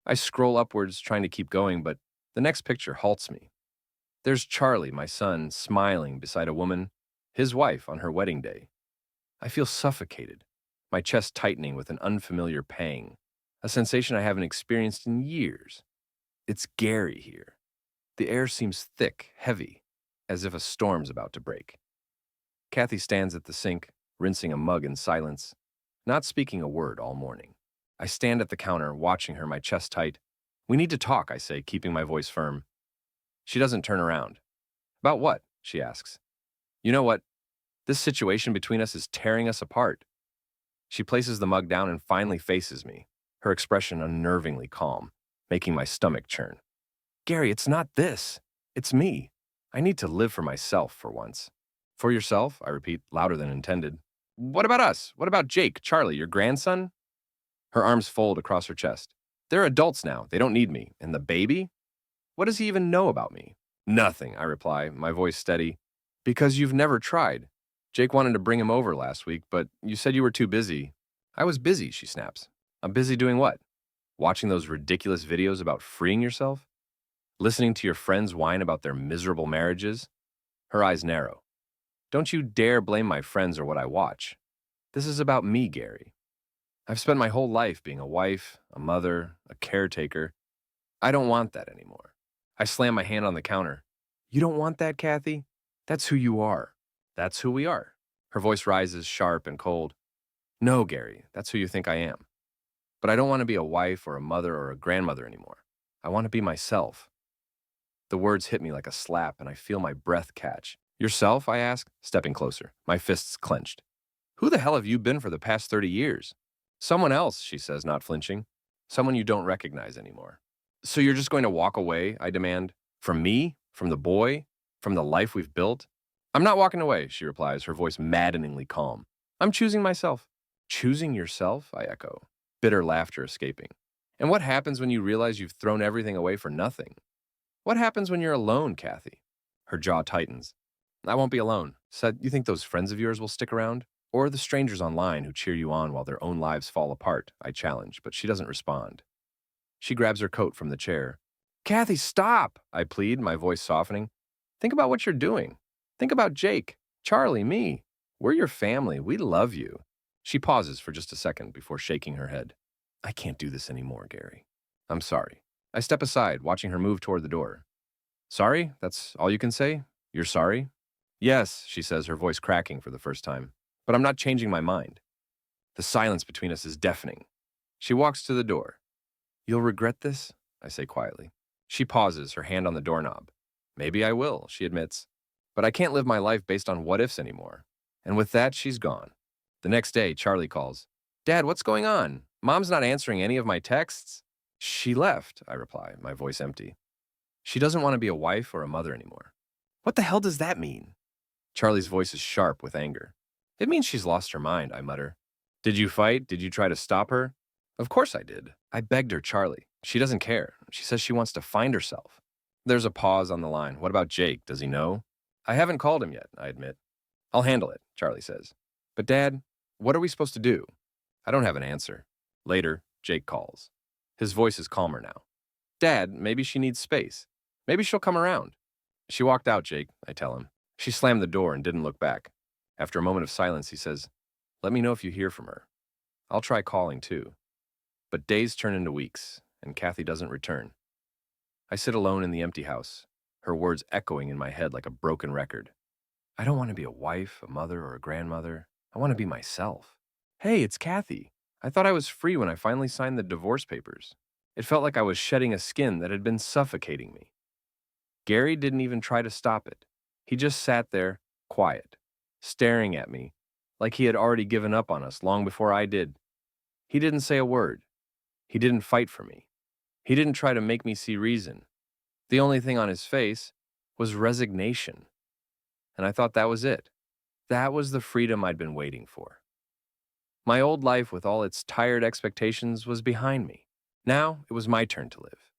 I scroll upwards, trying to keep going, but the next picture halts me. There's Charlie, my son, smiling beside a woman, his wife, on her wedding day. I feel suffocated, my chest tightening with an unfamiliar pang, a sensation I haven't experienced in years. It's Gary here. The air seems thick, heavy, as if a storm's about to break. Kathy stands at the sink, rinsing a mug in silence, not speaking a word all morning. I stand at the counter, watching her, my chest tight. We need to talk, I say, keeping my voice firm. She doesn't turn around. About what? She asks. You know what? This situation between us is tearing us apart. She places the mug down and finally faces me, her expression unnervingly calm, making my stomach churn. Gary, it's not this. It's me. I need to live for myself for once. For yourself, I repeat, louder than intended. What about us? What about Jake, Charlie, your grandson? Her arms fold across her chest. They're adults now. They don't need me. And the baby? What does he even know about me? Nothing, I reply, my voice steady. Because you've never tried. Jake wanted to bring him over last week, but you said you were too busy. I was busy, she snaps. I'm busy doing what? Watching those ridiculous videos about freeing yourself? Listening to your friends whine about their miserable marriages? Her eyes narrow. Don't you dare blame my friends or what I watch. This is about me, Gary. I've spent my whole life being a wife, a mother, a caretaker. I don't want that anymore. I slam my hand on the counter. You don't want that, Kathy? That's who you are. That's who we are. Her voice rises sharp and cold. No, Gary, that's who you think I am. But I don't want to be a wife or a mother or a grandmother anymore. I want to be myself. The words hit me like a slap, and I feel my breath catch. Yourself? I ask, stepping closer, my fists clenched. Who the hell have you been for the past 30 years? Someone else, she says, not flinching. Someone you don't recognize anymore. So you're just going to walk away, I demand? From me? From the boy? From the life we've built? I'm not walking away, she replies, her voice maddeningly calm. I'm choosing myself. Choosing yourself? I echo, bitter laughter escaping. And what happens when you realize you've thrown everything away for nothing? What happens when you're alone, Kathy? Her jaw tightens. I won't be alone. Said, you think those friends of yours will stick around? Or the strangers online who cheer you on while their own lives fall apart? I challenge, but she doesn't respond. She grabs her coat from the chair. Kathy, stop! I plead, my voice softening. Think about what you're doing. Think about Jake, Charlie, me. We're your family. We love you. She pauses for just a second before shaking her head. I can't do this anymore, Gary. I'm sorry. I step aside, watching her move toward the door. Sorry? That's all you can say? You're sorry? Yes, she says, her voice cracking for the first time. But I'm not changing my mind. The silence between us is deafening. She walks to the door. You'll regret this? I say quietly. She pauses, her hand on the doorknob. Maybe I will, she admits. But I can't live my life based on what-ifs anymore. And with that, she's gone. The next day, Charlie calls. Dad, what's going on? Mom's not answering any of my texts. She left, I reply, my voice empty. She doesn't want to be a wife or a mother anymore. What the hell does that mean? Charlie's voice is sharp with anger. It means she's lost her mind, I mutter. Did you fight? Did you try to stop her? Of course I did. I begged her, Charlie. She doesn't care. She says she wants to find herself. There's a pause on the line. What about Jake? Does he know? I haven't called him yet, I admit. I'll handle it, Charlie says. But Dad, what are we supposed to do? I don't have an answer. Later, Jake calls. His voice is calmer now. Dad, maybe she needs space. Maybe she'll come around. She walked out, Jake, I tell him. She slammed the door and didn't look back. After a moment of silence, he says, let me know if you hear from her. I'll try calling too. But days turn into weeks, and Kathy doesn't return. I sit alone in the empty house, her words echoing in my head like a broken record. I don't want to be a wife, a mother, or a grandmother. I want to be myself. Hey, it's Kathy. I thought I was free when I finally signed the divorce papers. It felt like I was shedding a skin that had been suffocating me. Gary didn't even try to stop it. He just sat there, quiet, staring at me, like he had already given up on us long before I did. He didn't say a word. He didn't fight for me. He didn't try to make me see reason. The only thing on his face was resignation. And I thought that was it. That was the freedom I'd been waiting for. My old life with all its tired expectations was behind me. Now it was my turn to live.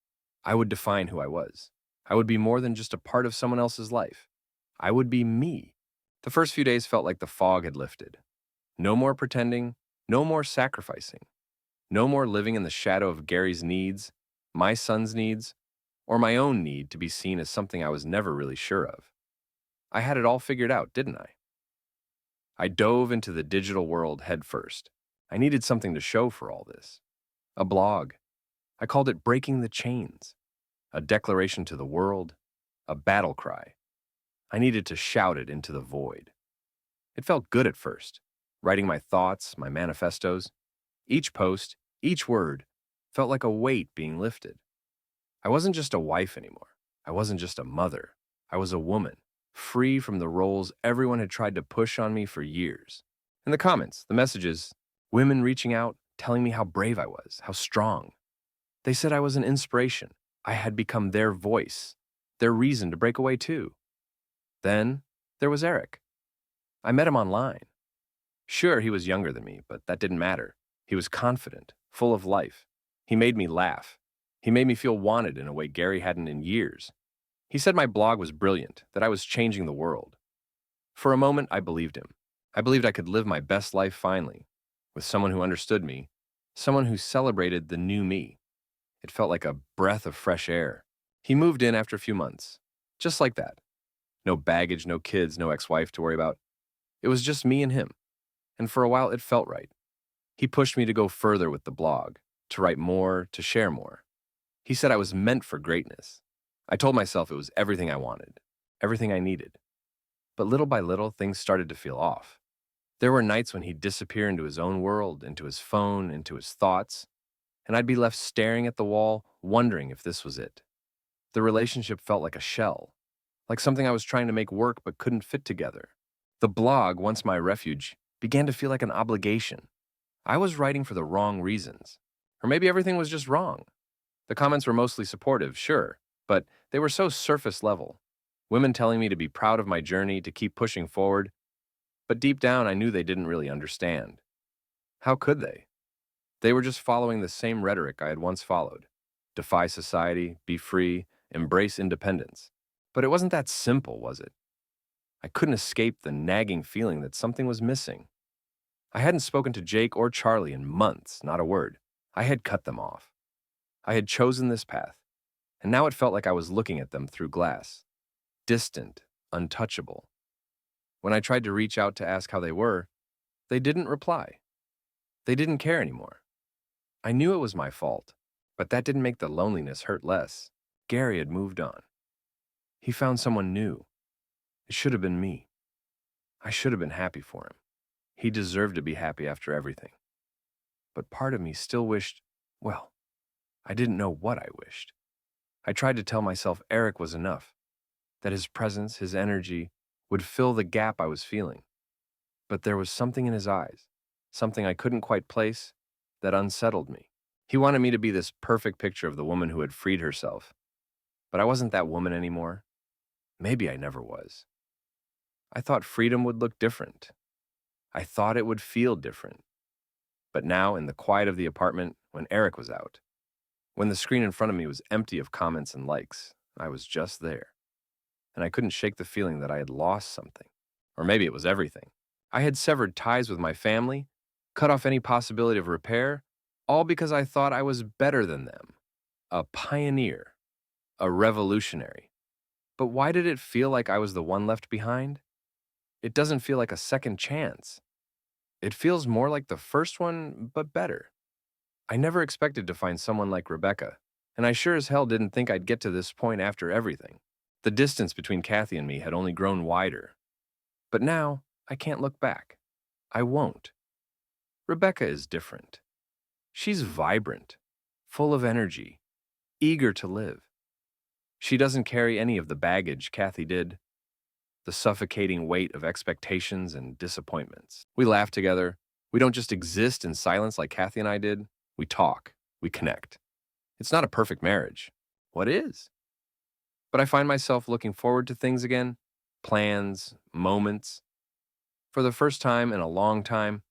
I would define who I was. I would be more than just a part of someone else's life. I would be me. The first few days felt like the fog had lifted. No more pretending, no more sacrificing, no more living in the shadow of Gary's needs. my son's needs, or my own need to be seen as something I was never really sure of. I had it all figured out, didn't I? I dove into the digital world head first. I needed something to show for all this. A blog. I called it Breaking the Chains. A declaration to the world. A battle cry. I needed to shout it into the void. It felt good at first, writing my thoughts, my manifestos. Each post, each word, felt like a weight being lifted. I wasn't just a wife anymore. I wasn't just a mother. I was a woman, free from the roles everyone had tried to push on me for years. In the comments, the messages, women reaching out, telling me how brave I was, how strong. They said I was an inspiration. I had become their voice, their reason to break away too. Then there was Eric. I met him online. Sure, he was younger than me, but that didn't matter. He was confident, full of life. He made me laugh. He made me feel wanted in a way Gary hadn't in years. He said my blog was brilliant, that I was changing the world. For a moment, I believed him. I believed I could live my best life finally, with someone who understood me, someone who celebrated the new me. It felt like a breath of fresh air. He moved in after a few months, just like that. No baggage, no kids, no ex-wife to worry about. It was just me and him. And for a while, it felt right. He pushed me to go further with the blog, to write more, to share more. He said I was meant for greatness. I told myself it was everything I wanted, everything I needed. But little by little, things started to feel off. There were nights when he'd disappear into his own world, into his phone, into his thoughts, and I'd be left staring at the wall, wondering if this was it. The relationship felt like a shell, like something I was trying to make work but couldn't fit together. The blog, once my refuge, began to feel like an obligation. I was writing for the wrong reasons. Or maybe everything was just wrong. The comments were mostly supportive, sure, but they were so surface level. Women telling me to be proud of my journey, to keep pushing forward. But deep down, I knew they didn't really understand. How could they? They were just following the same rhetoric I had once followed. Defy society, be free, embrace independence. But it wasn't that simple, was it? I couldn't escape the nagging feeling that something was missing. I hadn't spoken to Jake or Charlie in months, not a word. I had cut them off. I had chosen this path, and now it felt like I was looking at them through glass. Distant, untouchable. When I tried to reach out to ask how they were, they didn't reply. They didn't care anymore. I knew it was my fault, but that didn't make the loneliness hurt less. Gary had moved on. He found someone new. It should have been me. I should have been happy for him. He deserved to be happy after everything. But part of me still wished, well, I didn't know what I wished. I tried to tell myself Eric was enough, that his presence, his energy, would fill the gap I was feeling. But there was something in his eyes, something I couldn't quite place, that unsettled me. He wanted me to be this perfect picture of the woman who had freed herself. But I wasn't that woman anymore. Maybe I never was. I thought freedom would look different. I thought it would feel different. But now, in the quiet of the apartment, when Eric was out, when the screen in front of me was empty of comments and likes, I was just there. And I couldn't shake the feeling that I had lost something. Or maybe it was everything. I had severed ties with my family, cut off any possibility of repair, all because I thought I was better than them. A pioneer. A revolutionary. But why did it feel like I was the one left behind? It doesn't feel like a second chance. It feels more like the first one, but better. I never expected to find someone like Rebecca, and I sure as hell didn't think I'd get to this point after everything. The distance between Kathy and me had only grown wider. But now, I can't look back. I won't. Rebecca is different. She's vibrant, full of energy, eager to live. She doesn't carry any of the baggage Kathy did, the suffocating weight of expectations and disappointments. We laugh together. We don't just exist in silence like Kathy and I did. We talk. We connect. It's not a perfect marriage. What is? But I find myself looking forward to things again, plans, moments. For the first time in a long time,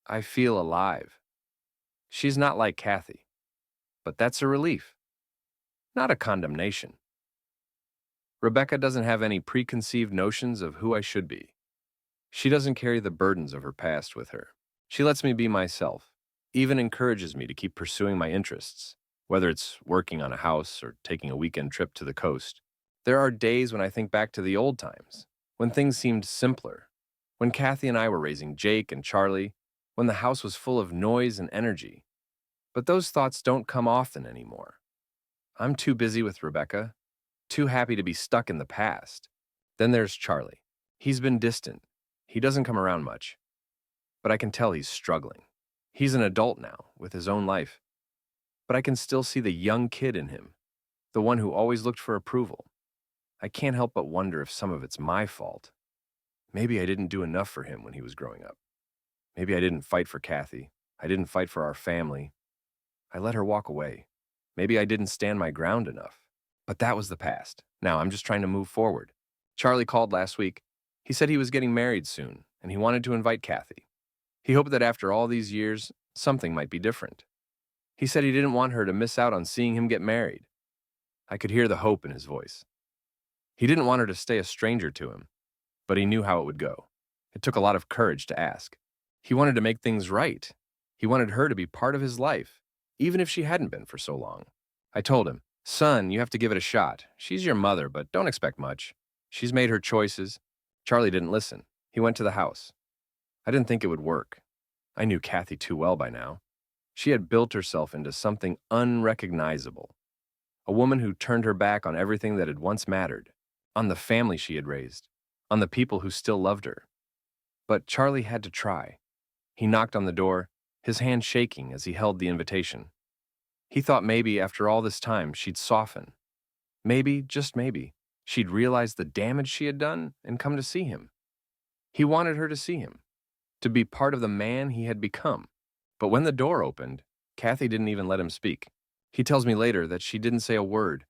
I feel alive. She's not like Kathy, but that's a relief, not a condemnation. Rebecca doesn't have any preconceived notions of who I should be. She doesn't carry the burdens of her past with her. She lets me be myself, even encourages me to keep pursuing my interests, whether it's working on a house or taking a weekend trip to the coast. There are days when I think back to the old times, when things seemed simpler, when Kathy and I were raising Jake and Charlie, when the house was full of noise and energy. But those thoughts don't come often anymore. I'm too busy with Rebecca, too happy to be stuck in the past. Then there's Charlie. He's been distant. He doesn't come around much, but I can tell he's struggling. He's an adult now, with his own life, but I can still see the young kid in him, the one who always looked for approval. I can't help but wonder if some of it's my fault. Maybe I didn't do enough for him when he was growing up. Maybe I didn't fight for Kathy. I didn't fight for our family. I let her walk away. Maybe I didn't stand my ground enough. But that was the past. Now I'm just trying to move forward. Charlie called last week. He said he was getting married soon, and he wanted to invite Kathy. He hoped that after all these years, something might be different. He said he didn't want her to miss out on seeing him get married. I could hear the hope in his voice. He didn't want her to stay a stranger to him, but he knew how it would go. It took a lot of courage to ask. He wanted to make things right. He wanted her to be part of his life, even if she hadn't been for so long. I told him, "Son, you have to give it a shot. She's your mother, but don't expect much. She's made her choices." Charlie didn't listen. He went to the house. I didn't think it would work. I knew Kathy too well by now. She had built herself into something unrecognizable. A woman who turned her back on everything that had once mattered, on the family she had raised, on the people who still loved her. But Charlie had to try. He knocked on the door, his hand shaking as he held the invitation. He thought maybe after all this time she'd soften. Maybe, just maybe, she'd realize the damage she had done and come to see him. He wanted her to see him, to be part of the man he had become. But when the door opened, Kathy didn't even let him speak. He tells me later that she didn't say a word,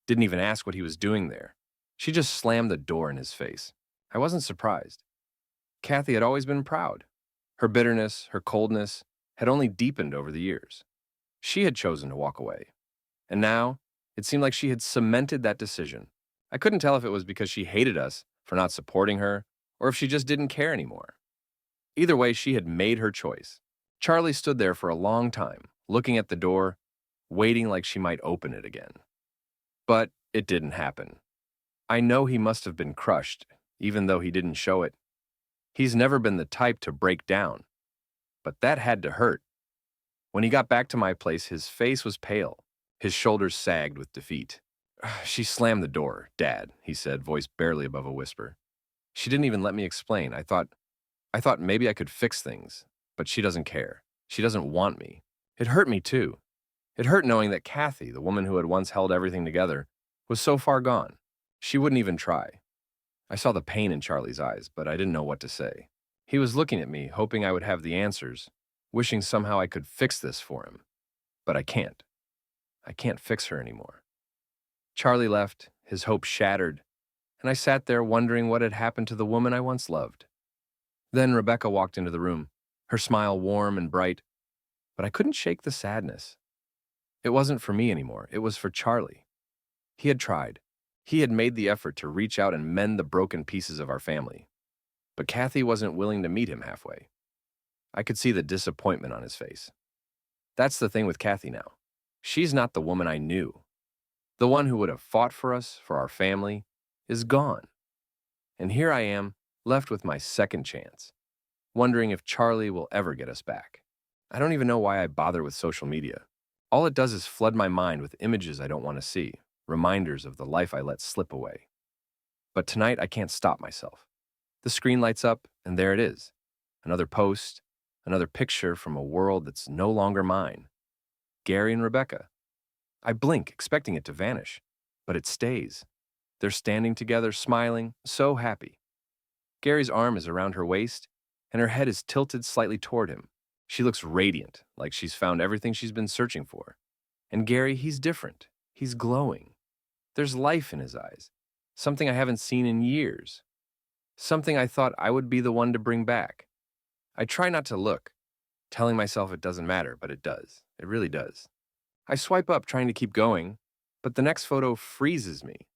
didn't even ask what he was doing there. She just slammed the door in his face. I wasn't surprised. Kathy had always been proud. Her bitterness, her coldness, had only deepened over the years. She had chosen to walk away. And now, it seemed like she had cemented that decision. I couldn't tell if it was because she hated us for not supporting her, or if she just didn't care anymore. Either way, she had made her choice. Charlie stood there for a long time, looking at the door, waiting like she might open it again. But it didn't happen. I know he must have been crushed, even though he didn't show it. He's never been the type to break down. But that had to hurt. When he got back to my place, his face was pale. His shoulders sagged with defeat. "She slammed the door, Dad," he said, voice barely above a whisper. "She didn't even let me explain. I thought maybe I could fix things, but she doesn't care. She doesn't want me." It hurt me too. It hurt knowing that Kathy, the woman who had once held everything together, was so far gone. She wouldn't even try. I saw the pain in Charlie's eyes, but I didn't know what to say. He was looking at me, hoping I would have the answers, wishing somehow I could fix this for him. But I can't. I can't fix her anymore. Charlie left, his hope shattered, and I sat there wondering what had happened to the woman I once loved. Then Rebecca walked into the room, her smile warm and bright, but I couldn't shake the sadness. It wasn't for me anymore, it was for Charlie. He had tried. He had made the effort to reach out and mend the broken pieces of our family. But Kathy wasn't willing to meet him halfway. I could see the disappointment on his face. That's the thing with Kathy now. She's not the woman I knew. The one who would have fought for us, for our family, is gone. And here I am, left with my second chance, wondering if Charlie will ever get us back. I don't even know why I bother with social media. All it does is flood my mind with images I don't want to see, reminders of the life I let slip away. But tonight I can't stop myself. The screen lights up, and there it is. Another post, another picture from a world that's no longer mine. Gary and Rebecca. I blink, expecting it to vanish, but it stays. They're standing together, smiling, so happy. Gary's arm is around her waist, and her head is tilted slightly toward him. She looks radiant, like she's found everything she's been searching for. And Gary, he's different. He's glowing. There's life in his eyes, something I haven't seen in years. Something I thought I would be the one to bring back. I try not to look, telling myself it doesn't matter, but it does. It really does. I swipe up, trying to keep going, but the next photo freezes me.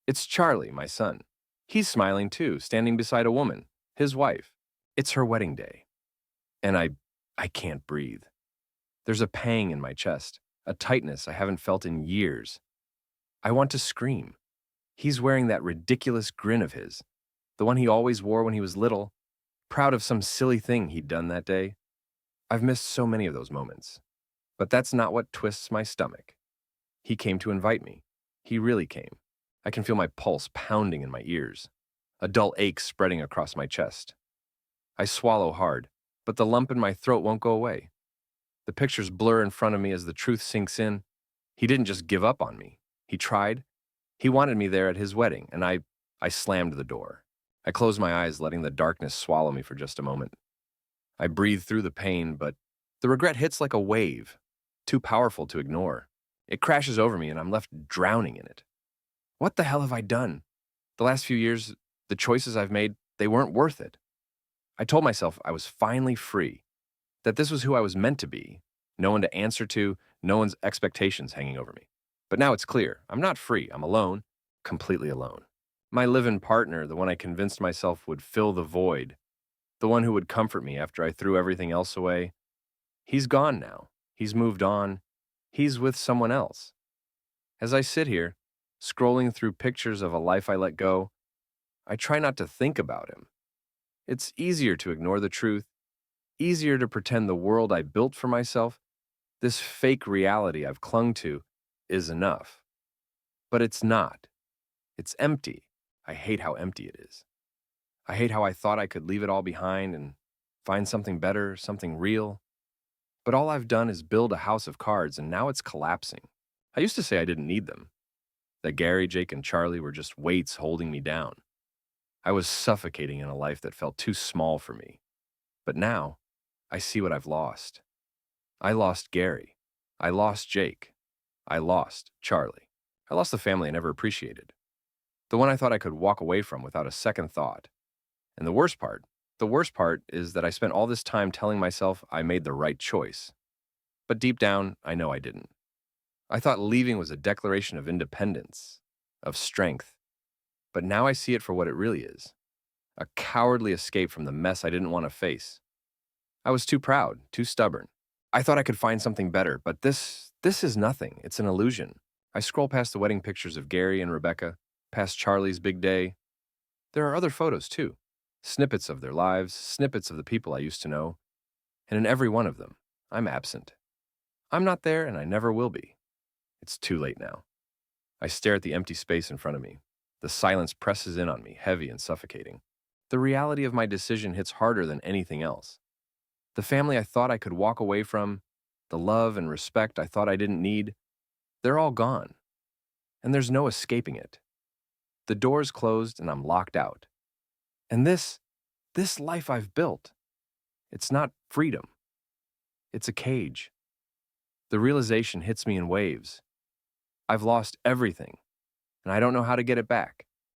It's Charlie, my son. He's smiling too, standing beside a woman, his wife. It's her wedding day. And I can't breathe. There's a pang in my chest. a tightness I haven't felt in years. I want to scream. He's wearing that ridiculous grin of his, the one he always wore when he was little, proud of some silly thing he'd done that day. I've missed so many of those moments. But that's not what twists my stomach. He came to invite me. He really came. I can feel my pulse pounding in my ears, a dull ache spreading across my chest. I swallow hard, but the lump in my throat won't go away. The pictures blur in front of me as the truth sinks in. He didn't just give up on me. He tried. He wanted me there at his wedding, and I slammed the door. I closed my eyes, letting the darkness swallow me for just a moment. I breathe through the pain, but the regret hits like a wave, too powerful to ignore. It crashes over me, and I'm left drowning in it. What the hell have I done? The last few years, the choices I've made, they weren't worth it. I told myself I was finally free, that this was who I was meant to be, no one to answer to, no one's expectations hanging over me. But now it's clear, I'm not free, I'm alone, completely alone. My live-in partner, the one I convinced myself would fill the void, the one who would comfort me after I threw everything else away, he's gone now. He's moved on. He's with someone else. As I sit here, scrolling through pictures of a life I let go, I try not to think about him. It's easier to ignore the truth, easier to pretend the world I built for myself, this fake reality I've clung to, is enough. But it's not. It's empty. I hate how empty it is. I hate how I thought I could leave it all behind and find something better, something real. But all I've done is build a house of cards, and now it's collapsing. I used to say I didn't need them, that Gary, Jake, and Charlie were just weights holding me down. I was suffocating in a life that felt too small for me. But now, I see what I've lost. I lost Gary. I lost Jake. I lost Charlie. I lost the family I never appreciated. The one I thought I could walk away from without a second thought. And the worst part is that I spent all this time telling myself I made the right choice. But deep down, I know I didn't. I thought leaving was a declaration of independence, of strength. But now I see it for what it really is, a cowardly escape from the mess I didn't want to face. I was too proud, too stubborn. I thought I could find something better, but this is nothing. It's an illusion. I scroll past the wedding pictures of Gary and Rebecca, past Charlie's big day. There are other photos, too. Snippets of their lives, snippets of the people I used to know. And in every one of them, I'm absent. I'm not there, and I never will be. It's too late now. I stare at the empty space in front of me. The silence presses in on me, heavy and suffocating. The reality of my decision hits harder than anything else. The family I thought I could walk away from, the love and respect I thought I didn't need, they're all gone. And there's no escaping it. The door's closed and I'm locked out. And this life I've built, it's not freedom. It's a cage. The realization hits me in waves. I've lost everything, and I don't know how to get it back.